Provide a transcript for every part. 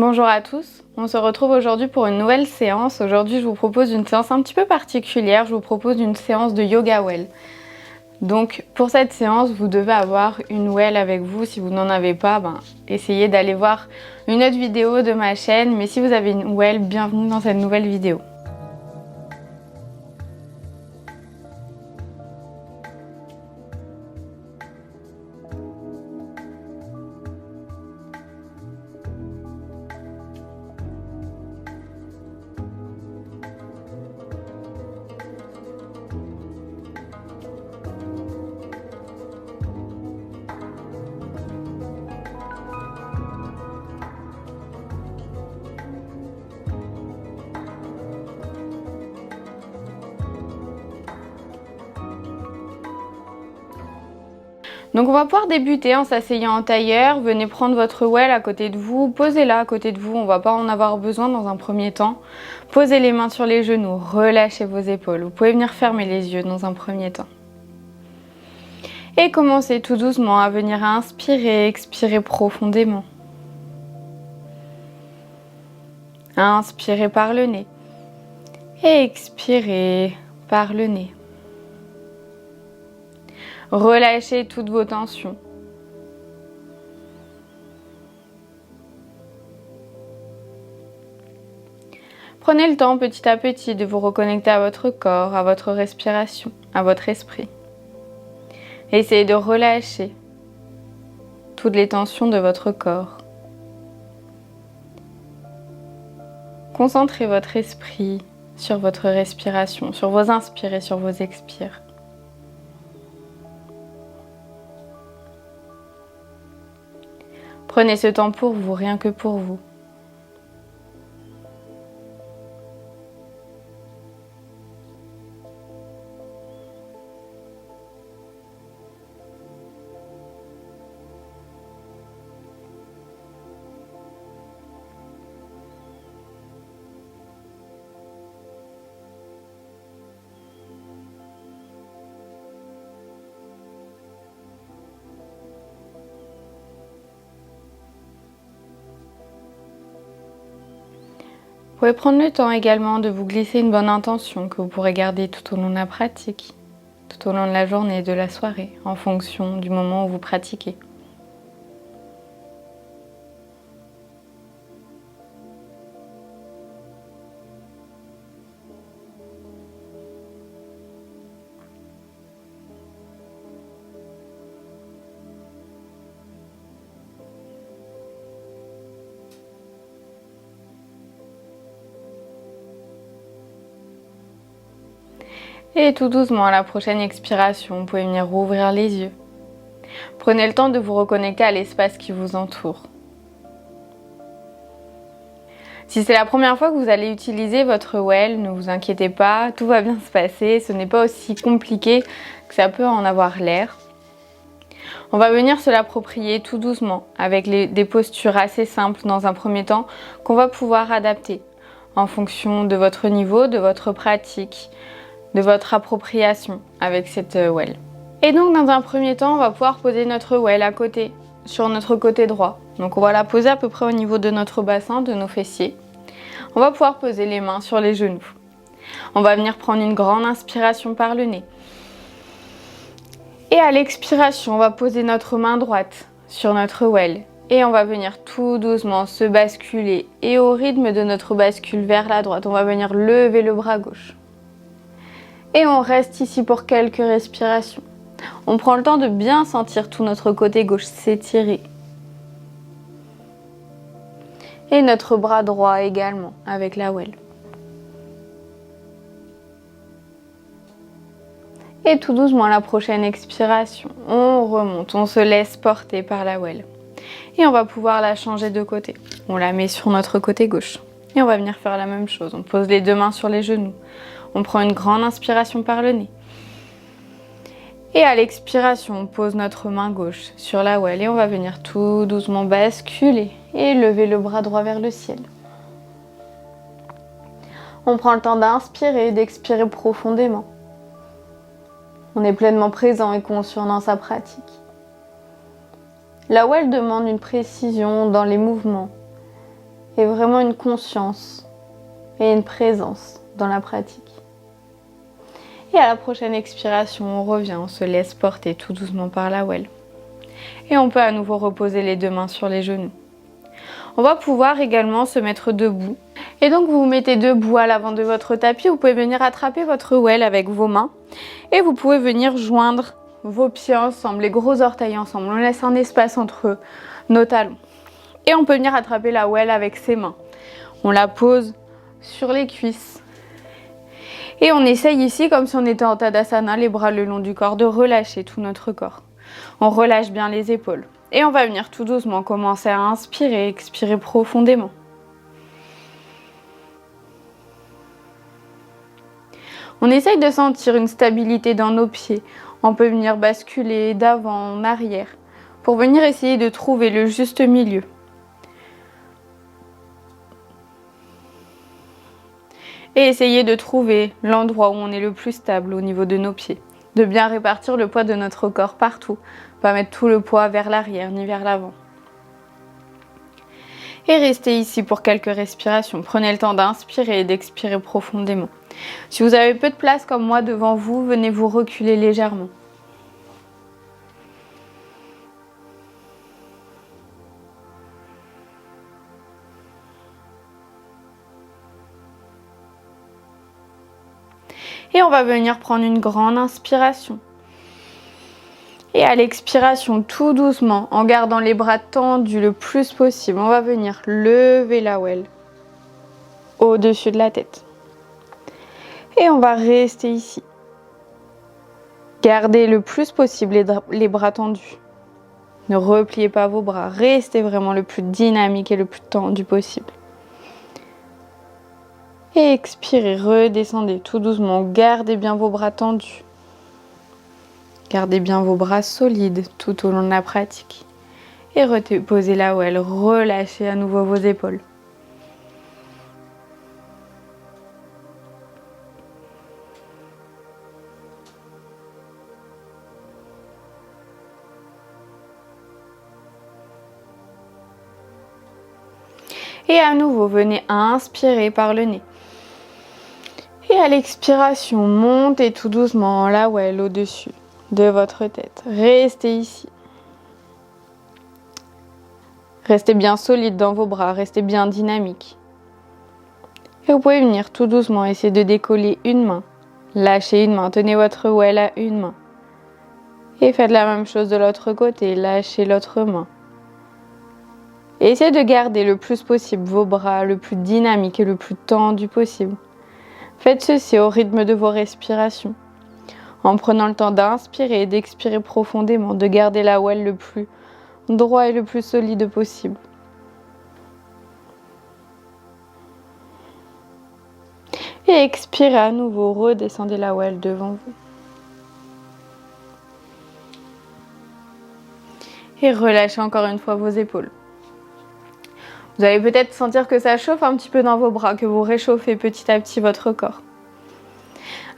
Bonjour à tous, on se retrouve aujourd'hui pour une nouvelle séance. Aujourd'hui je vous propose une séance un petit peu particulière, je vous propose une séance de yoga well. Donc pour cette séance vous devez avoir une well avec vous, si vous n'en avez pas, essayez d'aller voir une autre vidéo de ma chaîne, mais si vous avez une well, bienvenue dans cette nouvelle vidéo. Donc on va pouvoir débuter en s'asseyant en tailleur. Venez prendre votre well à côté de vous, posez-la à côté de vous, on va pas en avoir besoin dans un premier temps. Posez les mains sur les genoux, relâchez vos épaules. Vous pouvez venir fermer les yeux dans un premier temps. Et commencez tout doucement à venir inspirer, expirer profondément. Inspirez par le nez et expirez par le nez. Relâchez toutes vos tensions. Prenez le temps petit à petit de vous reconnecter à votre corps, à votre respiration, à votre esprit. Essayez de relâcher toutes les tensions de votre corps. Concentrez votre esprit sur votre respiration, sur vos inspires et sur vos expires. Prenez ce temps pour vous, rien que pour vous. Vous pouvez prendre le temps également de vous glisser une bonne intention que vous pourrez garder tout au long de la pratique, tout au long de la journée et de la soirée, en fonction du moment où vous pratiquez. Et tout doucement, à la prochaine expiration, vous pouvez venir rouvrir les yeux. Prenez le temps de vous reconnecter à l'espace qui vous entoure. Si c'est la première fois que vous allez utiliser votre well, ne vous inquiétez pas, tout va bien se passer. Ce n'est pas aussi compliqué que ça peut en avoir l'air. On va venir se l'approprier tout doucement, avec des postures assez simples dans un premier temps, qu'on va pouvoir adapter en fonction de votre niveau, de votre pratique, de votre appropriation avec cette well. Et donc dans un premier temps, on va pouvoir poser notre well à côté, sur notre côté droit. Donc on va la poser à peu près au niveau de notre bassin, de nos fessiers. On va pouvoir poser les mains sur les genoux. On va venir prendre une grande inspiration par le nez. Et à l'expiration, on va poser notre main droite sur notre well. Et on va venir tout doucement se basculer. Et au rythme de notre bascule vers la droite, on va venir lever le bras gauche. Et on reste ici pour quelques respirations. On prend le temps de bien sentir tout notre côté gauche s'étirer. Et notre bras droit également avec la well. Et tout doucement à la prochaine expiration, on remonte, on se laisse porter par la well. Et on va pouvoir la changer de côté. On la met sur notre côté gauche. Et on va venir faire la même chose. On pose les deux mains sur les genoux. On prend une grande inspiration par le nez. Et à l'expiration, on pose notre main gauche sur la well et on va venir tout doucement basculer et lever le bras droit vers le ciel. On prend le temps d'inspirer et d'expirer profondément. On est pleinement présent et conscient dans sa pratique. La well demande une précision dans les mouvements et vraiment une conscience et une présence dans la pratique. Et à la prochaine expiration, on revient, on se laisse porter tout doucement par la well. Et on peut à nouveau reposer les deux mains sur les genoux. On va pouvoir également se mettre debout. Et donc vous vous mettez debout à l'avant de votre tapis. Vous pouvez venir attraper votre well avec vos mains. Et vous pouvez venir joindre vos pieds ensemble, les gros orteils ensemble. On laisse un espace entre nos talons. Et on peut venir attraper la well avec ses mains. On la pose sur les cuisses. Et on essaye ici, comme si on était en Tadasana, les bras le long du corps, de relâcher tout notre corps. On relâche bien les épaules. Et on va venir tout doucement commencer à inspirer, expirer profondément. On essaye de sentir une stabilité dans nos pieds. On peut venir basculer d'avant en arrière pour venir essayer de trouver le juste milieu. Et essayer de trouver l'endroit où on est le plus stable au niveau de nos pieds. De bien répartir le poids de notre corps partout. Pas mettre tout le poids vers l'arrière ni vers l'avant. Et restez ici pour quelques respirations. Prenez le temps d'inspirer et d'expirer profondément. Si vous avez peu de place comme moi devant vous, venez vous reculer légèrement. Et on va venir prendre une grande inspiration. Et à l'expiration, tout doucement, en gardant les bras tendus le plus possible, on va venir lever la well au-dessus de la tête. Et on va rester ici. Gardez le plus possible les bras tendus. Ne repliez pas vos bras. Restez vraiment le plus dynamique et le plus tendu possible. Et expirez, redescendez tout doucement. Gardez bien vos bras tendus. Gardez bien vos bras solides tout au long de la pratique. Et reposez la well. Relâchez à nouveau vos épaules. Et à nouveau, venez inspirer par le nez. Et à l'expiration, montez tout doucement la well au-dessus de votre tête. Restez ici. Restez bien solide dans vos bras, restez bien dynamique. Et vous pouvez venir tout doucement essayer de décoller une main. Lâchez une main, tenez votre well à une main. Et faites la même chose de l'autre côté, lâchez l'autre main. Et essayez de garder le plus possible vos bras le plus dynamiques et le plus tendu possible. Faites ceci au rythme de vos respirations, en prenant le temps d'inspirer et d'expirer profondément, de garder la well le plus droit et le plus solide possible. Et expirez à nouveau, redescendez la well devant vous. Et relâchez encore une fois vos épaules. Vous allez peut-être sentir que ça chauffe un petit peu dans vos bras, que vous réchauffez petit à petit votre corps.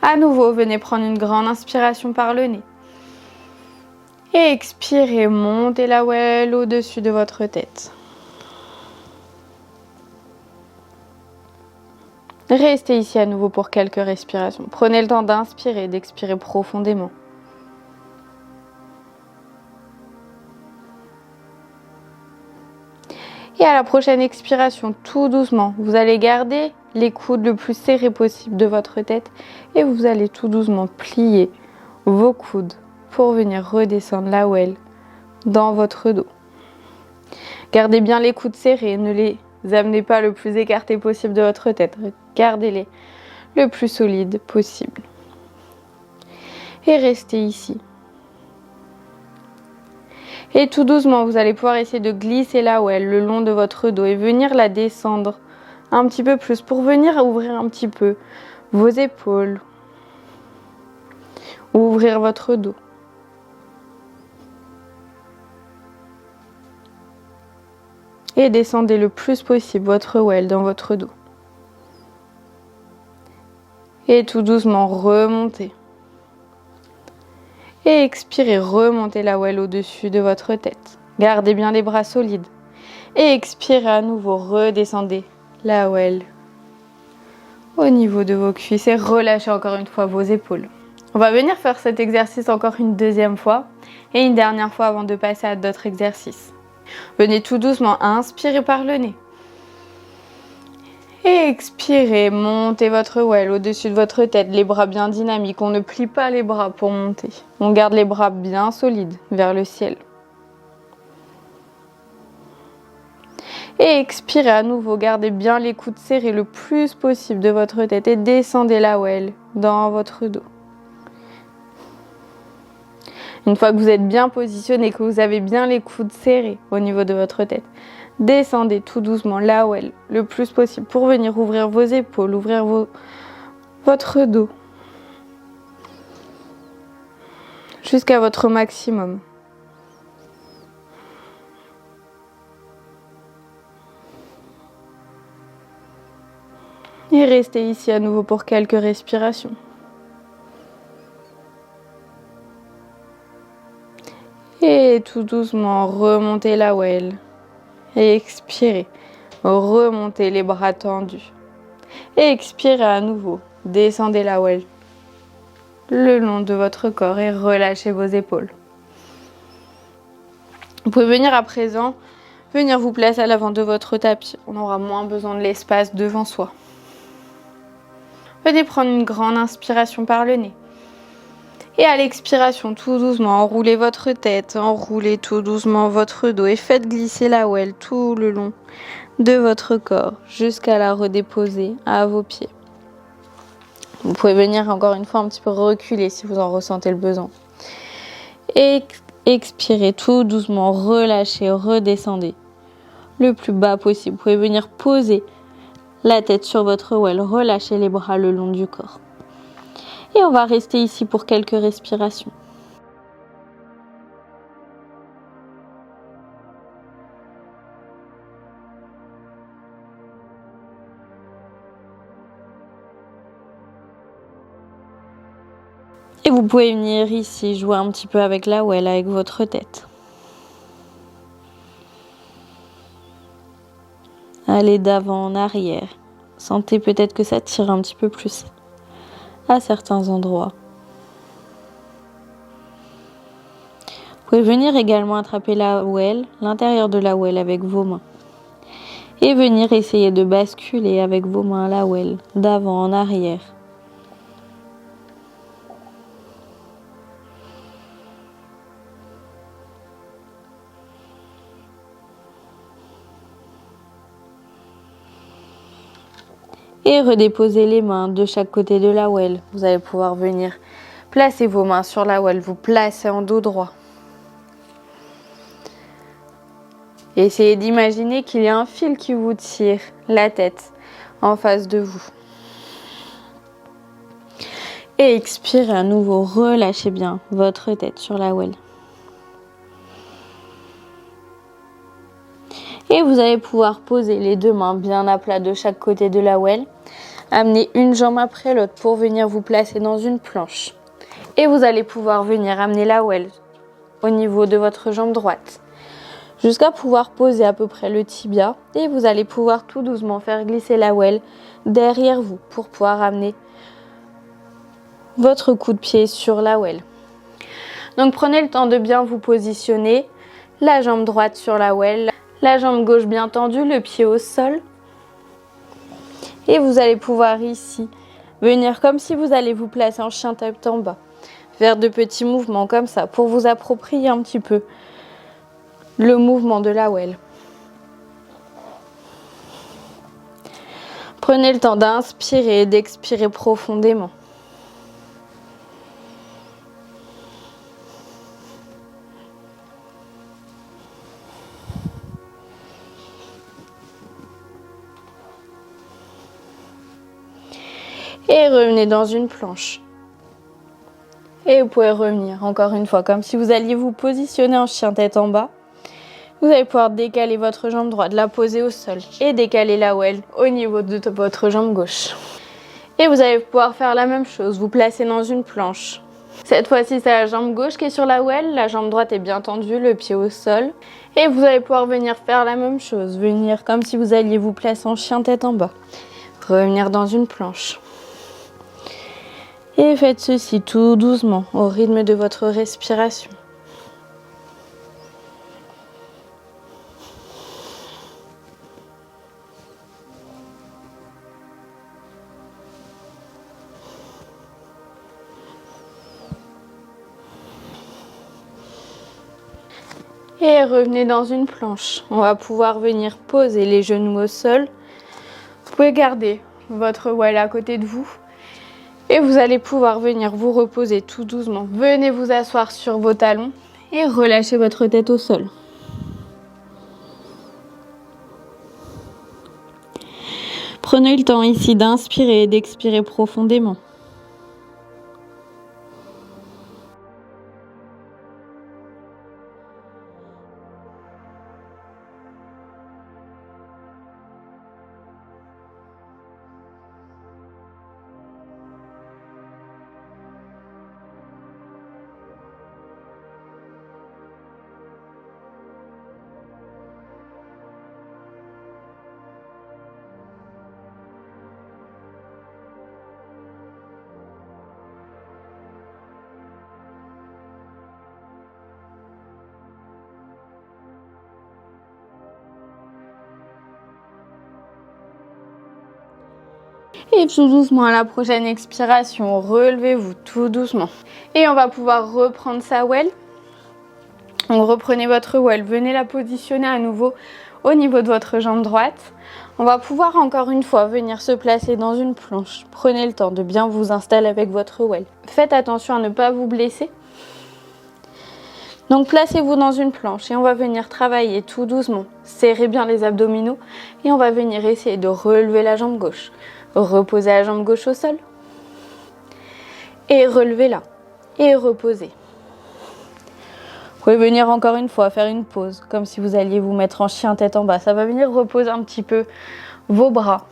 À nouveau, venez prendre une grande inspiration par le nez. Et expirez, montez la well au-dessus de votre tête. Restez ici à nouveau pour quelques respirations. Prenez le temps d'inspirer et d'expirer profondément. Et à la prochaine expiration, tout doucement, vous allez garder les coudes le plus serrés possible de votre tête et vous allez tout doucement plier vos coudes pour venir redescendre la well dans votre dos. Gardez bien les coudes serrés, ne les amenez pas le plus écartés possible de votre tête. Gardez-les le plus solide possible. Et restez ici. Et tout doucement, vous allez pouvoir essayer de glisser la well le long de votre dos et venir la descendre un petit peu plus pour venir ouvrir un petit peu vos épaules, ouvrir votre dos. Et descendez le plus possible votre well dans votre dos. Et tout doucement, remontez. Et expirez, remontez la well au-dessus de votre tête. Gardez bien les bras solides. Et expirez à nouveau, redescendez la well au niveau de vos cuisses et relâchez encore une fois vos épaules. On va venir faire cet exercice encore une deuxième fois et une dernière fois avant de passer à d'autres exercices. Venez tout doucement inspirer par le nez. Et expirez, montez votre well au-dessus de votre tête, les bras bien dynamiques. On ne plie pas les bras pour monter. On garde les bras bien solides vers le ciel. Et expirez à nouveau, gardez bien les coudes serrés le plus possible de votre tête et descendez la well dans votre dos. Une fois que vous êtes bien positionné, que vous avez bien les coudes serrés au niveau de votre tête, descendez tout doucement la well le plus possible pour venir ouvrir vos épaules, ouvrir votre dos jusqu'à votre maximum. Et restez ici à nouveau pour quelques respirations. Et tout doucement, remontez la well. Et expirez. Remontez les bras tendus. Et expirez à nouveau. Descendez la well le long de votre corps et relâchez vos épaules. Vous pouvez venir à présent, venir vous placer à l'avant de votre tapis. On aura moins besoin de l'espace devant soi. Venez prendre une grande inspiration par le nez. Et à l'expiration, tout doucement, enroulez votre tête, enroulez tout doucement votre dos et faites glisser la well tout le long de votre corps jusqu'à la redéposer à vos pieds. Vous pouvez venir encore une fois un petit peu reculer si vous en ressentez le besoin. Et expirez tout doucement, relâchez, redescendez le plus bas possible. Vous pouvez venir poser la tête sur votre well, relâchez les bras le long du corps. Et on va rester ici pour quelques respirations. Et vous pouvez venir ici jouer un petit peu avec la well, avec votre tête. Allez d'avant en arrière. Sentez peut-être que ça tire un petit peu plus à certains endroits. Vous pouvez venir également attraper la well, l'intérieur de la well avec vos mains. Et venir essayer de basculer avec vos mains la well, d'avant en arrière. Et redéposez les mains de chaque côté de la well. Vous allez pouvoir venir placer vos mains sur la well, vous placez en dos droit. Et essayez d'imaginer qu'il y a un fil qui vous tire la tête en face de vous. Et expirez à nouveau, relâchez bien votre tête sur la well. Et vous allez pouvoir poser les deux mains bien à plat de chaque côté de la well. Amenez une jambe après l'autre pour venir vous placer dans une planche. Et vous allez pouvoir venir amener la well au niveau de votre jambe droite. Jusqu'à pouvoir poser à peu près le tibia. Et vous allez pouvoir tout doucement faire glisser la well derrière vous pour pouvoir amener votre coup de pied sur la well. Donc prenez le temps de bien vous positionner. La jambe droite sur la well. La jambe gauche bien tendue, le pied au sol. Et vous allez pouvoir ici venir comme si vous allez vous placer en chien tête en bas. Faire de petits mouvements comme ça pour vous approprier un petit peu le mouvement de la well. Prenez le temps d'inspirer et d'expirer profondément. Et revenez dans une planche. Et vous pouvez revenir encore une fois, comme si vous alliez vous positionner en chien tête en bas. Vous allez pouvoir décaler votre jambe droite, la poser au sol et décaler la well au niveau de votre jambe gauche. Et vous allez pouvoir faire la même chose, vous placer dans une planche. Cette fois-ci, c'est la jambe gauche qui est sur la well, la jambe droite est bien tendue, le pied au sol. Et vous allez pouvoir venir faire la même chose, venir comme si vous alliez vous placer en chien tête en bas. Revenir dans une planche. Et faites ceci tout doucement, au rythme de votre respiration. Et revenez dans une planche. On va pouvoir venir poser les genoux au sol. Vous pouvez garder votre well à côté de vous. Et vous allez pouvoir venir vous reposer tout doucement. Venez vous asseoir sur vos talons et relâchez votre tête au sol. Prenez le temps ici d'inspirer et d'expirer profondément. Et tout doucement à la prochaine expiration, relevez-vous tout doucement. Et on va pouvoir reprendre sa well. Donc reprenez votre well, venez la positionner à nouveau au niveau de votre jambe droite. On va pouvoir encore une fois venir se placer dans une planche. Prenez le temps de bien vous installer avec votre well. Faites attention à ne pas vous blesser. Donc placez-vous dans une planche et on va venir travailler tout doucement. Serrez bien les abdominaux et on va venir essayer de relever la jambe gauche. Reposez la jambe gauche au sol. Et relevez-la. Et reposez. Vous pouvez venir encore une fois faire une pause, comme si vous alliez vous mettre en chien tête en bas. Ça va venir reposer un petit peu vos bras.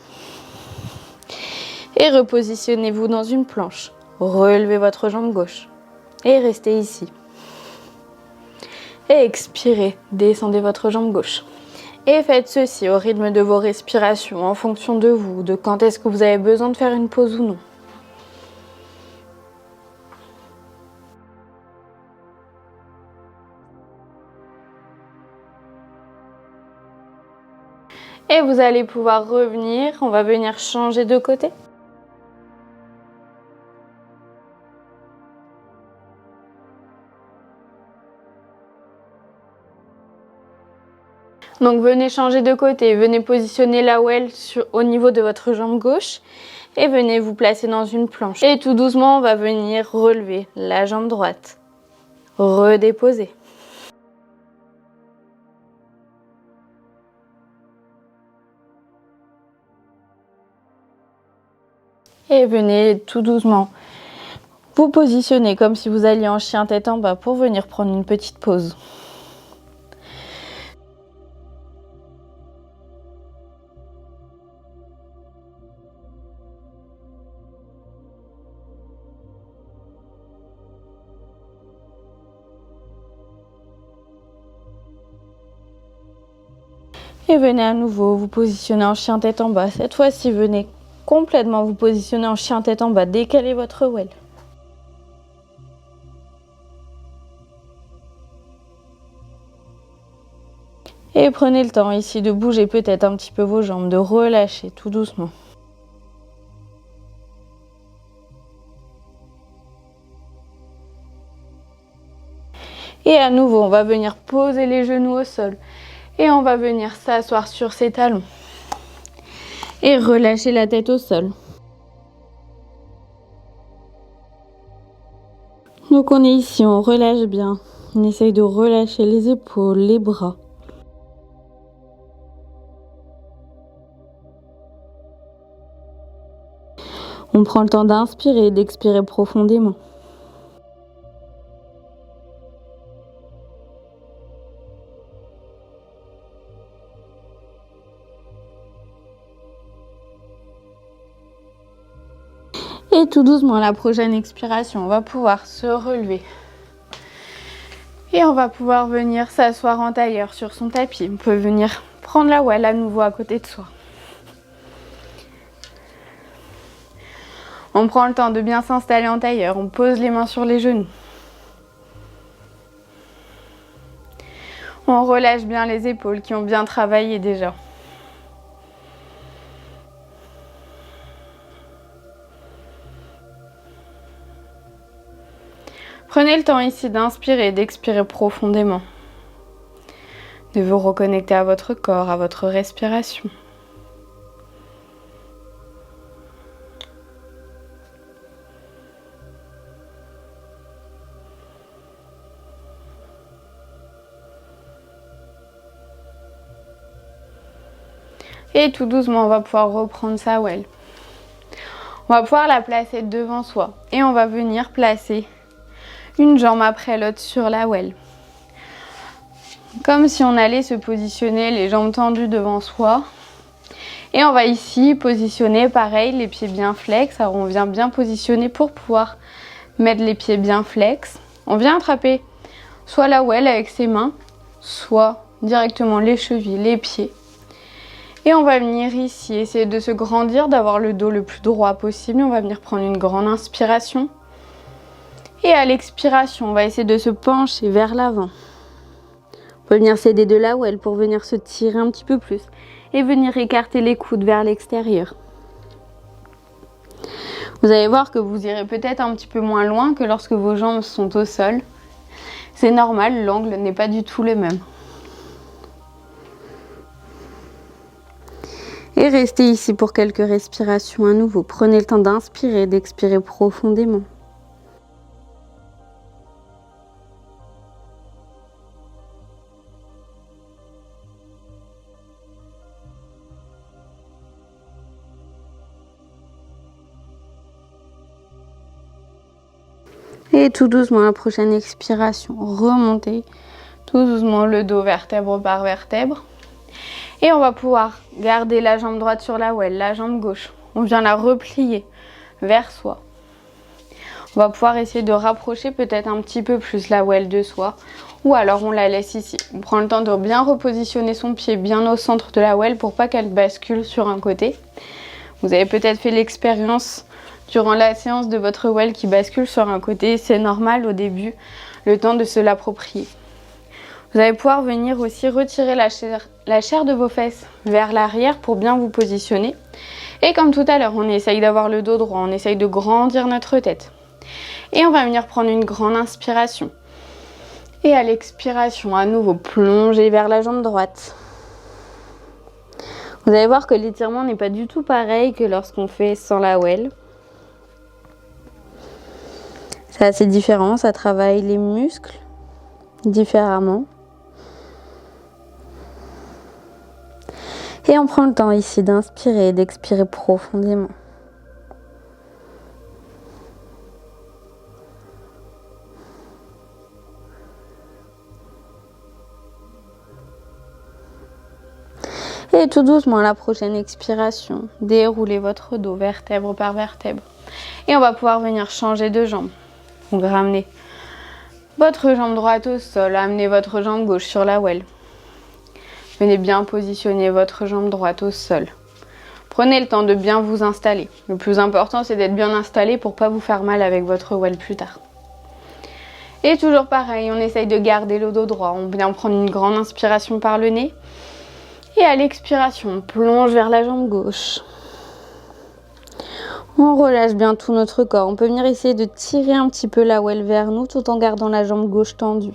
Et repositionnez-vous dans une planche. Relevez votre jambe gauche. Et restez ici. Et expirez, descendez votre jambe gauche. Et faites ceci au rythme de vos respirations, en fonction de vous, de quand est-ce que vous avez besoin de faire une pause ou non. Et vous allez pouvoir revenir, on va venir changer de côté. Donc venez changer de côté, venez positionner la well au niveau de votre jambe gauche et venez vous placer dans une planche. Et tout doucement, on va venir relever la jambe droite, redéposer. Et venez tout doucement vous positionner comme si vous alliez en chien tête en bas pour venir prendre une petite pause. Et venez à nouveau vous positionner en chien tête en bas. Cette fois-ci, venez complètement vous positionner en chien tête en bas. Décalez votre well. Et prenez le temps ici de bouger peut-être un petit peu vos jambes, de relâcher tout doucement. Et à nouveau, on va venir poser les genoux au sol. Et on va venir s'asseoir sur ses talons. Et relâcher la tête au sol. Donc on est ici, on relâche bien. On essaye de relâcher les épaules, les bras. On prend le temps d'inspirer et d'expirer profondément. Et tout doucement, à la prochaine expiration, on va pouvoir se relever. Et on va pouvoir venir s'asseoir en tailleur sur son tapis. On peut venir prendre la well à nouveau à côté de soi. On prend le temps de bien s'installer en tailleur. On pose les mains sur les genoux. On relâche bien les épaules qui ont bien travaillé déjà. Prenez le temps ici d'inspirer et d'expirer profondément. De vous reconnecter à votre corps, à votre respiration. Et tout doucement, on va pouvoir reprendre sa well. On va pouvoir la placer devant soi. Et on va venir placer une jambe après l'autre sur la well. Comme si on allait se positionner les jambes tendues devant soi. Et on va ici positionner pareil, les pieds bien flex. Alors on vient bien positionner pour pouvoir mettre les pieds bien flex. On vient attraper soit la well avec ses mains, soit directement les chevilles, les pieds. Et on va venir ici essayer de se grandir, d'avoir le dos le plus droit possible. On va venir prendre une grande inspiration. Et à l'expiration, on va essayer de se pencher vers l'avant. On peut venir s'aider de la well pour venir se tirer un petit peu plus. Et venir écarter les coudes vers l'extérieur. Vous allez voir que vous irez peut-être un petit peu moins loin que lorsque vos jambes sont au sol. C'est normal, l'angle n'est pas du tout le même. Et restez ici pour quelques respirations à nouveau. Prenez le temps d'inspirer et d'expirer profondément. Et tout doucement, la prochaine expiration, remontez tout doucement le dos vertèbre par vertèbre. Et on va pouvoir garder la jambe droite sur la well, la jambe gauche. On vient la replier vers soi. On va pouvoir essayer de rapprocher peut-être un petit peu plus la well de soi. Ou alors on la laisse ici. On prend le temps de bien repositionner son pied bien au centre de la well pour pas qu'elle bascule sur un côté. Vous avez peut-être fait l'expérience durant la séance de votre well qui bascule sur un côté. C'est normal au début, le temps de se l'approprier. Vous allez pouvoir venir aussi retirer la chair de vos fesses vers l'arrière pour bien vous positionner. Et comme tout à l'heure, on essaye d'avoir le dos droit, on essaye de grandir notre tête. Et on va venir prendre une grande inspiration. Et à l'expiration, à nouveau, plonger vers la jambe droite. Vous allez voir que l'étirement n'est pas du tout pareil que lorsqu'on fait sans la well. C'est assez différent, ça travaille les muscles différemment. Et on prend le temps ici d'inspirer et d'expirer profondément. Et tout doucement, à la prochaine expiration, déroulez votre dos vertèbre par vertèbre. Et on va pouvoir venir changer de jambe. Donc ramenez votre jambe droite au sol, amenez votre jambe gauche sur la well. Venez bien positionner votre jambe droite au sol. Prenez le temps de bien vous installer. Le plus important, c'est d'être bien installé pour ne pas vous faire mal avec votre well plus tard. Et toujours pareil, on essaye de garder le dos droit. On vient prendre une grande inspiration par le nez. Et à l'expiration, on plonge vers la jambe gauche. On relâche bien tout notre corps. On peut venir essayer de tirer un petit peu la well vers nous tout en gardant la jambe gauche tendue.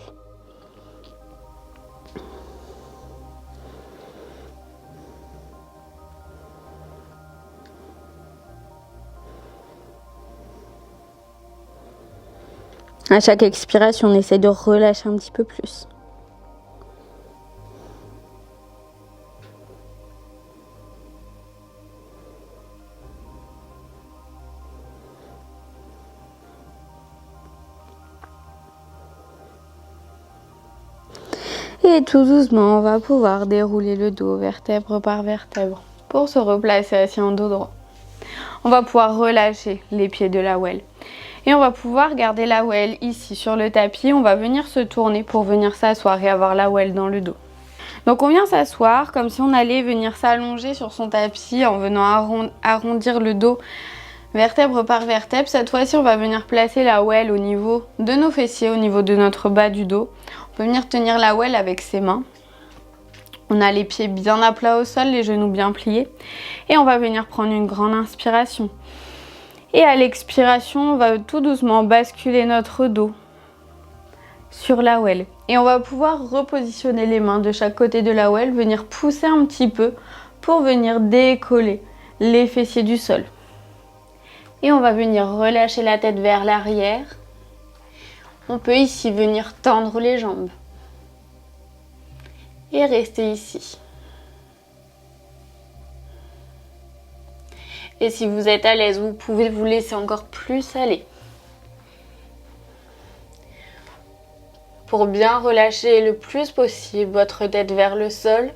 À chaque expiration, on essaie de relâcher un petit peu plus. Et tout doucement, on va pouvoir dérouler le dos vertèbre par vertèbre pour se replacer assis en dos droit. On va pouvoir relâcher les pieds de la well. Et on va pouvoir garder la well ici sur le tapis. On va venir se tourner pour venir s'asseoir et avoir la well dans le dos. Donc on vient s'asseoir comme si on allait venir s'allonger sur son tapis en venant arrondir le dos vertèbre par vertèbre. Cette fois-ci, on va venir placer la well au niveau de nos fessiers, au niveau de notre bas du dos. On peut venir tenir la well avec ses mains. On a les pieds bien à plat au sol, les genoux bien pliés. Et on va venir prendre une grande inspiration. Et à l'expiration, on va tout doucement basculer notre dos sur la well. Et on va pouvoir repositionner les mains de chaque côté de la well, venir pousser un petit peu pour venir décoller les fessiers du sol. Et on va venir relâcher la tête vers l'arrière. On peut ici venir tendre les jambes. Et rester ici. Et si vous êtes à l'aise, vous pouvez vous laisser encore plus aller. Pour bien relâcher le plus possible votre tête vers le sol.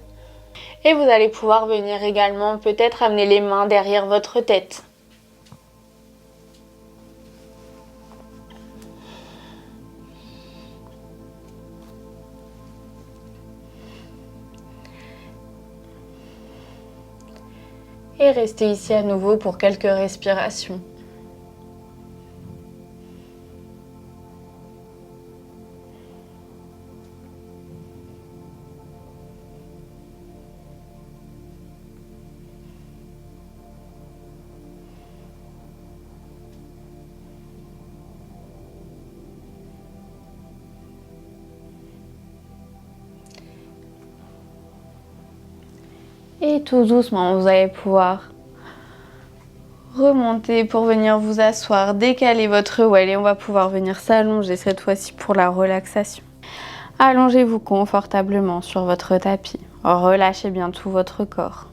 Et vous allez pouvoir venir également peut-être amener les mains derrière votre tête. Et restez ici à nouveau pour quelques respirations. Et tout doucement, vous allez pouvoir remonter pour venir vous asseoir, décaler votre well et on va pouvoir venir s'allonger cette fois-ci pour la relaxation. Allongez-vous confortablement sur votre tapis. Relâchez bien tout votre corps.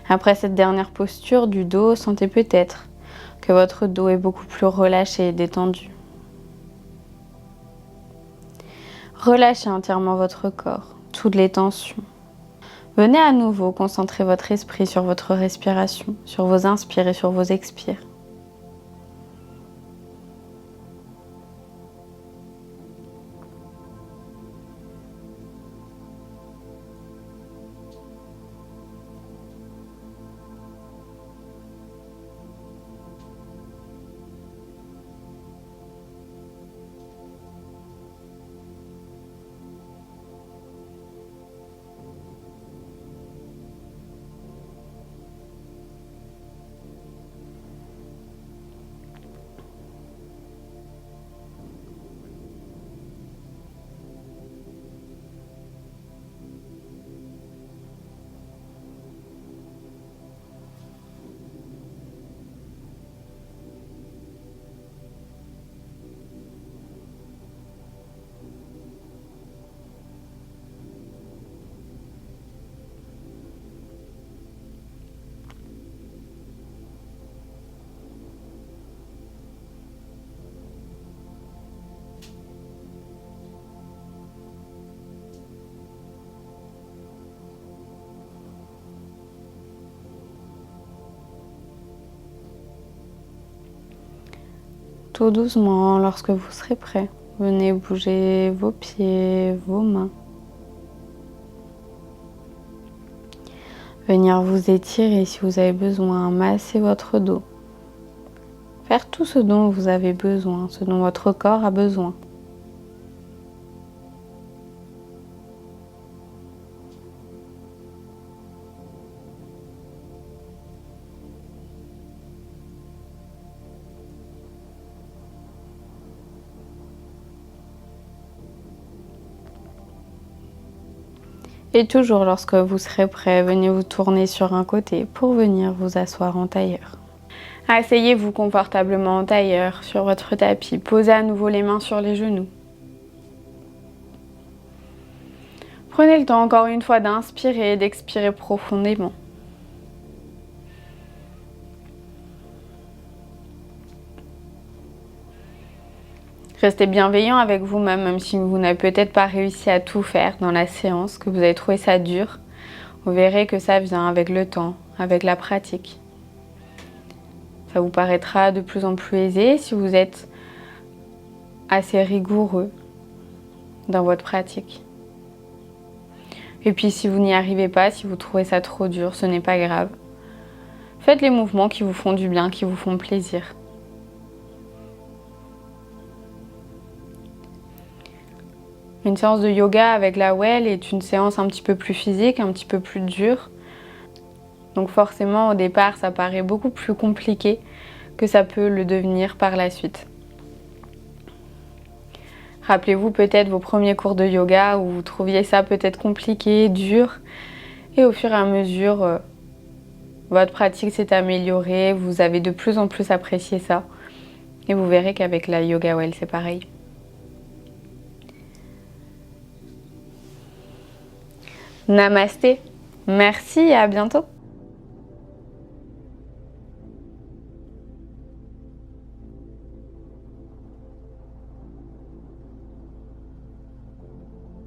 Après cette dernière posture du dos, sentez peut-être que votre dos est beaucoup plus relâché et détendu. Relâchez entièrement votre corps, toutes les tensions. Venez à nouveau concentrer votre esprit sur votre respiration, sur vos inspires et sur vos expires. Tout doucement, lorsque vous serez prêt, venez bouger vos pieds, vos mains. Venir vous étirer si vous avez besoin, masser votre dos. Faire tout ce dont vous avez besoin, ce dont votre corps a besoin. Et toujours lorsque vous serez prêt, venez vous tourner sur un côté pour venir vous asseoir en tailleur. Asseyez-vous confortablement en tailleur sur votre tapis. Posez à nouveau les mains sur les genoux. Prenez le temps encore une fois d'inspirer et d'expirer profondément. Restez bienveillant avec vous-même, même si vous n'avez peut-être pas réussi à tout faire dans la séance, que vous avez trouvé ça dur. Vous verrez que ça vient avec le temps, avec la pratique. Ça vous paraîtra de plus en plus aisé si vous êtes assez rigoureux dans votre pratique. Et puis si vous n'y arrivez pas, si vous trouvez ça trop dur, ce n'est pas grave. Faites les mouvements qui vous font du bien, qui vous font plaisir. Une séance de yoga avec la well est une séance un petit peu plus physique, un petit peu plus dure. Donc forcément au départ ça paraît beaucoup plus compliqué que ça peut le devenir par la suite. Rappelez-vous peut-être vos premiers cours de yoga où vous trouviez ça peut-être compliqué, dur, et au fur et à mesure votre pratique s'est améliorée, vous avez de plus en plus apprécié ça, et vous verrez qu'avec la yoga well c'est pareil. Namasté, merci et à bientôt.